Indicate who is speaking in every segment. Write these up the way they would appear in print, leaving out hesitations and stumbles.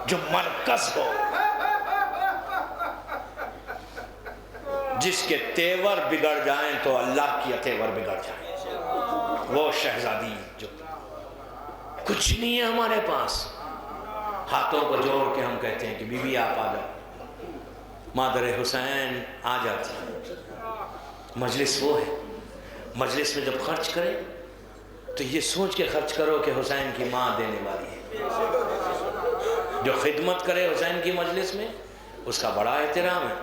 Speaker 1: جو مرکز ہو، جس کے تیور بگڑ جائیں تو اللہ کی تیور بگڑ جائیں، وہ شہزادی جو کچھ نہیں ہے ہمارے پاس، ہاتھوں کو جوڑ کے ہم کہتے ہیں کہ بی بی آپ آ جاؤ، مادر حسین آ جاتی۔ مجلس وہ ہے، مجلس میں جب خرچ کرے تو یہ سوچ کے خرچ کرو کہ حسین کی ماں دینے والی ہے۔ جو خدمت کرے حسین کی مجلس میں اس کا بڑا احترام ہے۔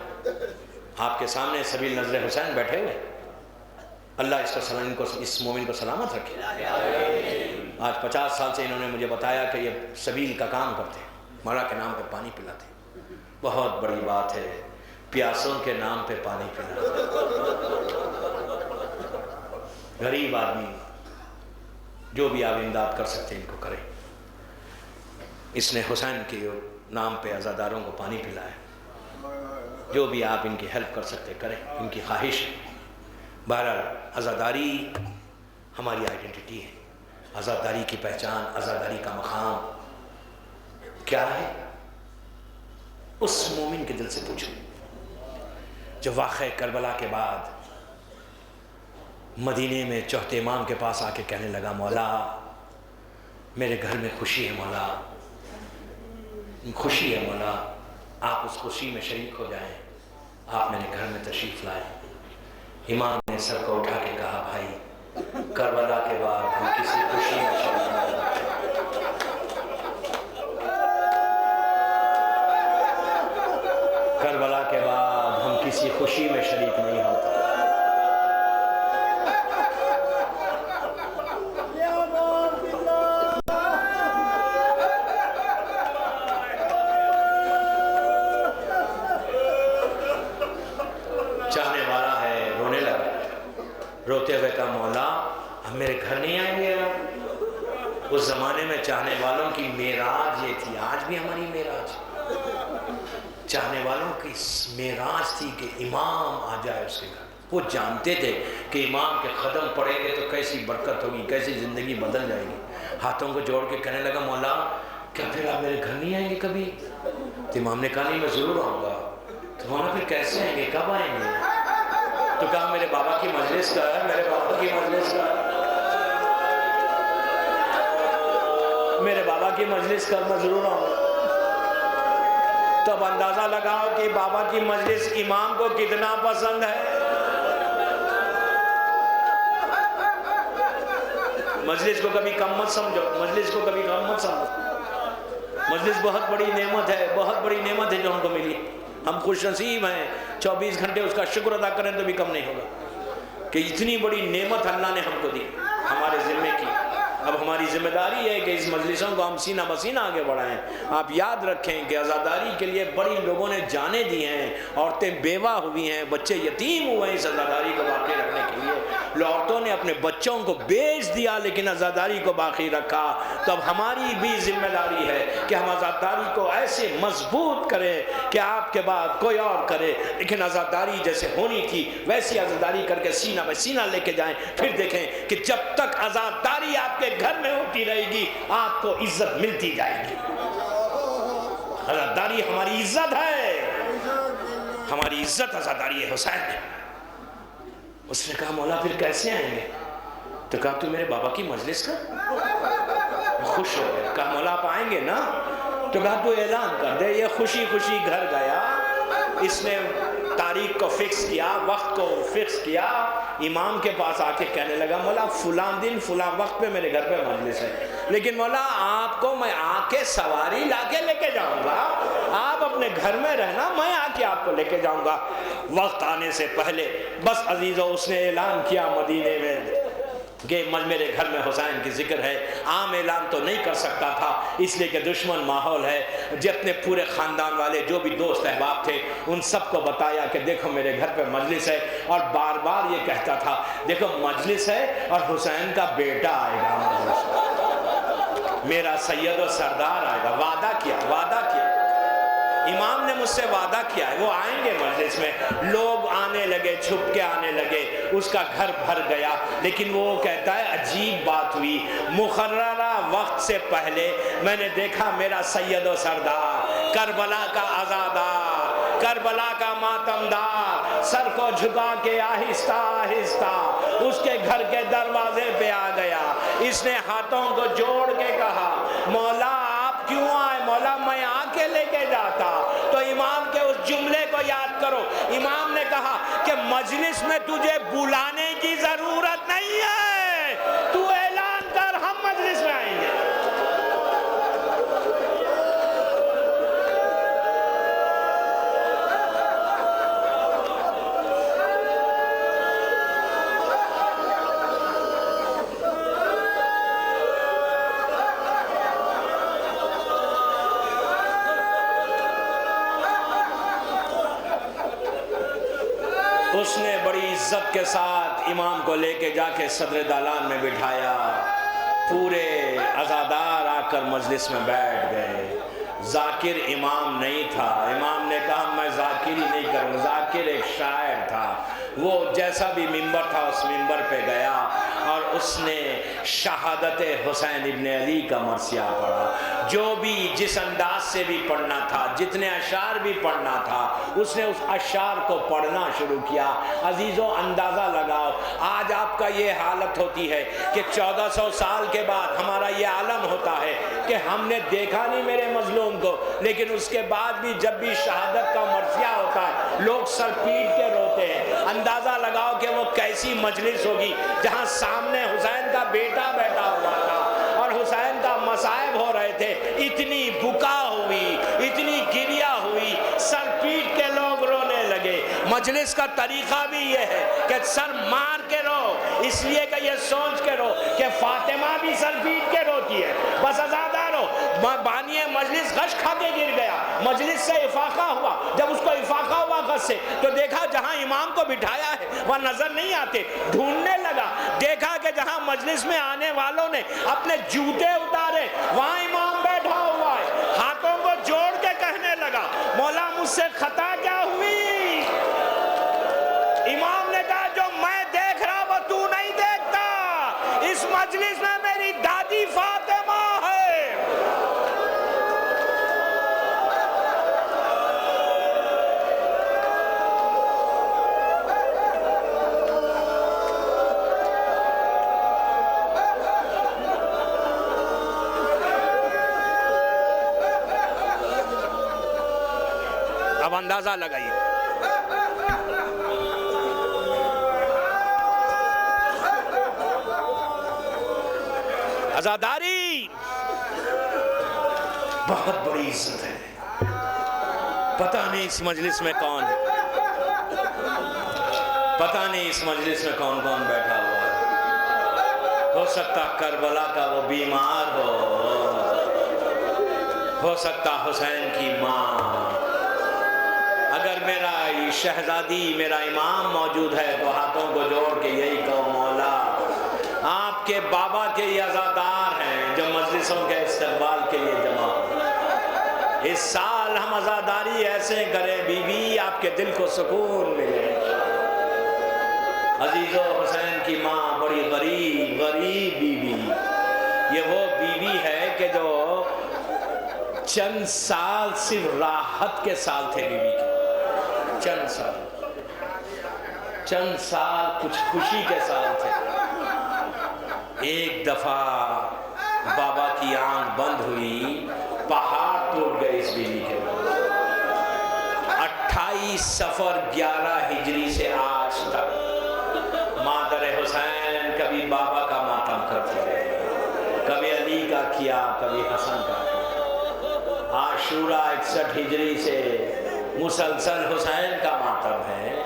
Speaker 1: آپ کے سامنے سبیل نظر حسین بیٹھے ہوئے، اللہ اس مومن کو سلامت رکھے۔ آج 50 سال سے انہوں نے مجھے بتایا کہ یہ سبیل کا کام کرتے ہیں، مولا کے نام پہ پانی پلاتے ہیں، بہت بڑی بات ہے، پیاسوں کے نام پہ پانی پلانا۔ غریب آدمی جو بھی آپ امداد کر سکتے ہیں ان کو کریں۔ اس نے حسین کے نام پہ عزاداروں کو پانی پلایا، جو بھی آپ ان کی ہیلپ کر سکتے کریں، ان کی خواہش ہے۔ بہرحال عزاداری ہماری آئیڈینٹی ہے، عزاداری کی پہچان، عزاداری کا مقام کیا ہے؟ اس مومن کے دل سے پوچھو جو واقعہ کربلا کے بعد مدینے میں چوتھے امام کے پاس آ کے کہنے لگا، مولا میرے گھر میں خوشی ہے، مولا خوشی ہے، مولا آپ اس خوشی میں شریک ہو جائیں۔ آپ میرے گھر میں تشریف لائے۔ امام نے سر کو اٹھا کے کہا، بھائی کربلا کے بعد ہم کسی خوشی میں شریک نہیں ہوتے۔ کربلا کے بعد ہم کسی خوشی میں شریک نہیں ہوتے۔ چاہنے والا ہے، رونے لگا، روتے ہوئے کہا، مولا ہم میرے گھر نہیں آئیں گے؟ اس زمانے میں چاہنے والوں کی معراج یہ تھی، آج بھی ہماری معراج، چاہنے والوں کی معراج تھی کہ امام آ جائے اس کے گھر۔ وہ جانتے تھے کہ امام کے قدم پڑیں گے تو کیسی برکت ہوگی، کیسی زندگی بدل جائے گی۔ ہاتھوں کو جوڑ کے کہنے لگا، مولا کیا پھر آپ میرے گھر نہیں آئیں گے کبھی؟ تو امام نے کہا، نہیں میں ضرور آؤں گا۔ تو مولا پھر کیسے آئیں گے، کب آئیں گے؟ تو کہا، میرے بابا کی مجلس کر، میرے بابا کی مجلس کر، میرے بابا کی مجلس کر، میں ضرور آؤں گا۔ تو اب اندازہ لگاؤ کہ بابا کی مجلس امام کو کتنا پسند ہے۔ مجلس کو کبھی کم مت سمجھو، مجلس کو کبھی کم مت سمجھو۔ مجلس بہت بڑی نعمت ہے، بہت بڑی نعمت ہے جو ہم کو ملی۔ ہم خوش نصیب ہیں، 24 گھنٹے اس کا شکر ادا کریں تو بھی کم نہیں ہوگا کہ اتنی بڑی نعمت اللہ نے ہم کو دی، ہمارے ذمے کی۔ اب ہماری ذمہ داری ہے کہ اس مجلسوں کو ہم سینہ بسینہ آگے بڑھائیں۔ آپ یاد رکھیں کہ عزاداری کے لیے بڑی لوگوں نے جانیں دی ہیں، عورتیں بیوہ ہوئی ہیں، بچے یتیم ہوئے ہیں اس عزاداری کو باقی رکھنے کے لیے۔ عورتوں نے اپنے بچوں کو بیچ دیا لیکن عزاداری کو باقی رکھا۔ تو اب ہماری بھی ذمہ داری ہے کہ ہم عزاداری کو ایسے مضبوط کریں کہ آپ کے بعد کوئی اور کرے، لیکن عزاداری جیسے ہونی تھی ویسی عزاداری کر کے سینہ بہ سینہ لے کے جائیں۔ پھر دیکھیں کہ جب تک عزاداری آپ کے گھر میں ہوتی رہے گی آپ کو عزت ملتی جائے گی۔ عزاداری ہماری عزت ہے، ہماری عزت عزاداری حسین ہے۔ اس نے کہا، مولا پھر کیسے آئیں گے؟ تو کہا، تو میرے بابا کی مجلس کا۔ خوش ہو گیا، کہا، مولا آپ آئیں گے نا؟ تو کہا، تو اعلان کر دے۔ یہ خوشی خوشی گھر گیا، اس نے تاریخ کو فکس کیا، وقت کو فکس کیا، امام کے پاس آ کے کہنے لگا، مولا فلاں دن فلاں وقت پہ میرے گھر پہ مجلس ہے، لیکن مولا آپ کو میں آ کے سواری لا کے لے کے جاؤں گا، آپ اپنے گھر میں رہنا، میں آ کے آپ کو لے کے جاؤں گا۔ وقت آنے سے پہلے بس عزیزو اس نے اعلان کیا مدینے میں کہ میرے گھر میں حسین کی ذکر ہے۔ عام اعلان تو نہیں کر سکتا تھا اس لیے کہ دشمن ماحول ہے۔ جتنے پورے خاندان والے جو بھی دوست احباب تھے ان سب کو بتایا کہ دیکھو میرے گھر پہ مجلس ہے، اور بار بار یہ کہتا تھا دیکھو مجلس ہے اور حسین کا بیٹا آئے گا مجلس، میرا سید و سردار آئے گا۔ وعدہ کیا، وعدہ کیا۔ امام نے مجھ سے وعدہ کیا ہے وہ آئیں گے مجلس میں. لوگ آنے لگے, چھپ کے آنے لگے, اس کا گھر بھر گیا. لیکن وہ کہتا ہے عجیب بات ہوئی, مقررہ وقت سے پہلے میں نے دیکھا میرا سید و سردار, کربلا کا عزادار, کربلا کا ماتمدار, سر کو جھکا کے آہستہ آہستہ اس کے گھر کے دروازے پہ آ گیا. اس نے ہاتھوں کو جوڑ کے کہا مولا آپ کیوں آئے؟ مولا میں آ کے لے کے جاتا. تو امام کے اس جملے کو یاد کرو, امام نے کہا کہ مجلس میں تجھے بلانے کی ضرورت نہیں ہے, تو اعلان کر ہم مجلس میں آئیں گے. اس نے بڑی عزت کے ساتھ امام کو لے کے جا کے صدر دالان میں بٹھایا. پورے عزادار آ کر مجلس میں بیٹھ گئے. ذاکر امام نہیں تھا. امام نے کہا میں ذاکر ہی نہیں کروں. ذاکر ایک شاعر تھا. وہ جیسا بھی منبر تھا اس منبر پہ گیا اور اس نے شہادت حسین ابن علی کا مرثیہ پڑھا. جو بھی جس انداز سے بھی پڑھنا تھا, جتنے اشعار بھی پڑھنا تھا, اس نے اس اشعار کو پڑھنا شروع کیا. عزیزو اندازہ لگاؤ آج آپ کا یہ حالت ہوتی ہے کہ 1400 سال کے بعد ہمارا یہ عالم ہوتا ہے کہ ہم نے دیکھا نہیں میرے مظلوم کو, لیکن اس کے بعد بھی جب بھی شہادت کا مرثیہ ہوتا ہے لوگ سر پیٹ کے روتے ہیں. اندازہ لگاؤ کہ وہ کیسی مجلس ہوگی جہاں سامنے حسین کا بیٹا بیٹھا ہوا تھا اور حسین کا مصائب ہو رہے تھے. اتنی بکا ہوئی, اتنی گریہ ہوئی, سر پیٹ کے لوگ رونے لگے. مجلس کا طریقہ بھی یہ ہے کہ سر مار کے رو, اس لیے کہ یہ سوچ کے رو کہ فاطمہ بھی سر پیٹ کے روتی ہے. بس عزادارو, بانی مجلس غش کھا کے گر گیا. مجلس سے افاقہ ہوا. جب اس کو افاقہ ہوا غش سے تو دیکھا جہاں امام کو بٹھایا ہے وہاں نظر نہیں آتے. ڈھونڈنے لگا, دیکھا کہ جہاں مجلس میں آنے والوں نے اپنے جوتے اتارے وہاں امام بیٹھا ہوا ہے. ہاتھوں کو جوڑ کے کہنے لگا مولا مجھ سے خطا کیا ہوئی؟ امام نے کہا جو میں دیکھ رہا وہ تو نہیں دیکھتا. اس مجلس میں میری دادی فاطمہ ہے. اب اندازہ لگائیے. عزاداری بہت بڑی عزت ہے. پتہ نہیں اس مجلس میں کون ہے, پتہ نہیں اس مجلس میں کون کون بیٹھا ہوا ہے. ہو سکتا کربلا کا وہ بیمار ہو سکتا حسین کی ماں. اگر میرا شہزادی میرا امام موجود ہے تو ہاتھوں کو جوڑ کے یہی کہو مولا آپ کے بابا کے یہ عزادار ہیں جو مجلسوں کے استقبال کے لیے جمع ہوئے. اس سال ہم عزاداری ایسے کریں بی بی آپ کے دل کو سکون ملے. عزیزو حسین کی ماں بڑی غریب بی بی. یہ وہ بی بی ہے کہ جو چند سال صرف راحت کے سال تھے بی بی کے. چند سال کچھ خوشی کے سال تھے. ایک دفعہ بابا کی آنکھ بند ہوئی, پہاڑ ٹوٹ گئے اس بیوی کے. 28 صفر 11 ہجری سے آج تک مادر حسین کبھی بابا کا ماتم کرتے رہے, کبھی علی کا کیا, کبھی حسن کا کیا. عاشورہ 61 ہجری سے مسلسل حسین کا ماتم ہے.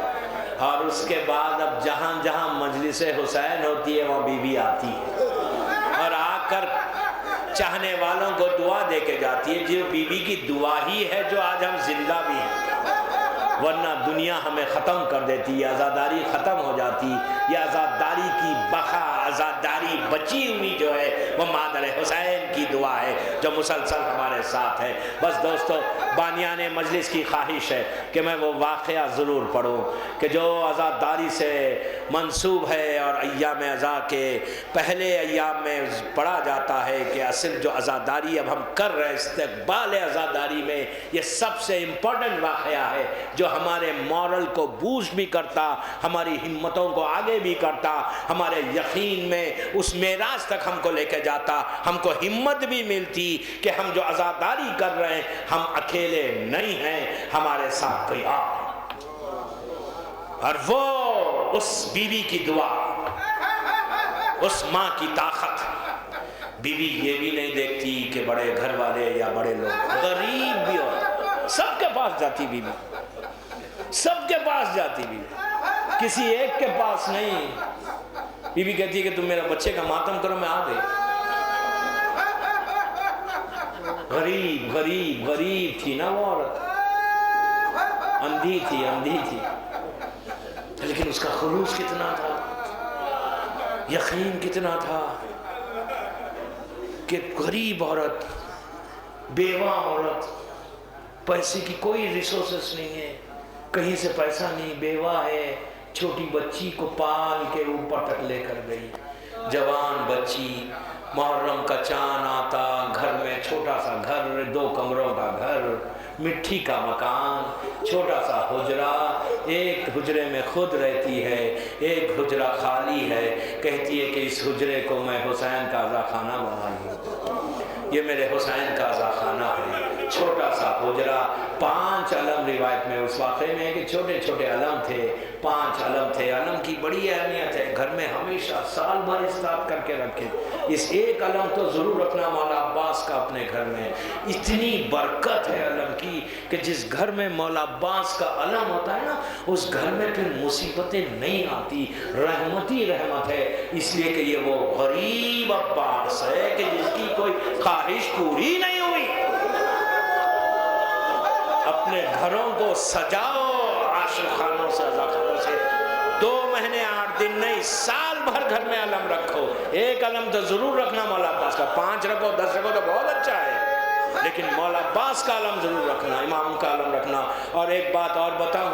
Speaker 1: اور اس کے بعد اب جہاں جہاں مجلس حسین ہوتی ہے وہاں بی بی آتی ہے اور آ کر چاہنے والوں کو دعا دے کے جاتی ہے. جو بی بی کی دعا ہی ہے جو آج ہم زندہ بھی ہیں. ورنہ دنیا ہمیں ختم کر دیتی، یہ عزاداری ختم ہو جاتی، یہ عزاداری کی بقا، عزاداری بچی ہوئی جو ہے وہ مادر حسین کی دعا ہے جو مسلسل ہمارے ساتھ ہے۔ بس دوستو، بانیان مجلس کی خواہش ہے کہ میں وہ واقعہ ضرور پڑھوں کہ جو عزاداری سے منسوب ہے اور ایام عزا کے پہلے ایام میں پڑھا جاتا ہے کہ اصل جو عزاداری اب ہم کر رہے ہیں استقبال عزاداری میں، یہ سب سے امپورٹنٹ واقعہ ہے جو ہمارے مورل کو بوسٹ بھی کرتا، ہماری ہمتوں کو آگے بھی کرتا، ہمارے یقین میں اس معراج تک ہم کو لے کے جاتا، ہم کو ہمت بھی ملتی کہ ہم جو عزاداری کر رہے ہیں ہم اکیلے نہیں ہیں، ہمارے ساتھ کوئی اور ہے۔ اور وہ اس بیوی کی دعا، اس ماں کی طاقت، بیوی یہ بھی نہیں دیکھتی کہ بڑے گھر والے یا بڑے لوگ، غریب بھی ہوتا، سب کے پاس جاتی بیوی، سب کے پاس جاتی بیوی، کسی ایک کے پاس نہیں۔ بیوی کہتی ہے کہ تم میرا بچے کا ماتم کرو، میں آ گئی۔ غریب غریب غریب تھی نا وہ عورت، اندھی تھی، اندھی تھی، لیکن اس کا خلوص کتنا تھا، یقین کتنا تھا کہ غریب عورت، بیوہ عورت، پیسے کی کوئی ریسورسز نہیں ہے، کہیں سے پیسہ نہیں، بیوہ ہے، چھوٹی بچی کو پال کے اوپر تک لے کر گئی، جوان بچی، محرم کا چاند آتا، گھر میں چھوٹا سا گھر، 2 کمروں کا گھر، مٹی کا مکان، چھوٹا سا حجرہ، ایک حجرے میں خود رہتی ہے، ایک حجرہ خالی ہے، کہتی ہے کہ اس حجرے کو میں حسین کا عزا خانہ بنا لوں، یہ میرے حسین کا عزا خانہ ہے، چھوٹا سا حجرہ، 5 علم روایت میں اس واقعے میں ہے کہ چھوٹے چھوٹے علم تھے، 5 علم تھے، علم کی بڑی اہمیت ہے، گھر میں ہمیشہ سال بھر استعمال کر کے رکھیں، اس ایک علم تو ضرور رکھنا مولا عباس کا اپنے گھر میں، اتنی برکت ہے علم کی کہ جس گھر میں مولا عباس کا علم ہوتا ہے نا، اس گھر میں پھر مصیبتیں نہیں آتی، رحمت ہی رحمت ہے، اس لیے کہ یہ وہ غریب عباس ہے کہ جس کی کوئی خواہش پوری نہیں ہوئی۔ اپنے گھروں کو سجاؤ عاشق خانوں سے، عزا خانوں سے، 2 مہینے 8 دن نہیں، سال بھر گھر میں علم رکھو، ایک علم تو ضرور رکھنا مولا عباس کا، 5 رکھو 10 رکھو تو بہت اچھا ہے، لیکن مولا عباس کا علم ضرور رکھنا، امام کا علم رکھنا۔ اور ایک بات اور بتاؤں،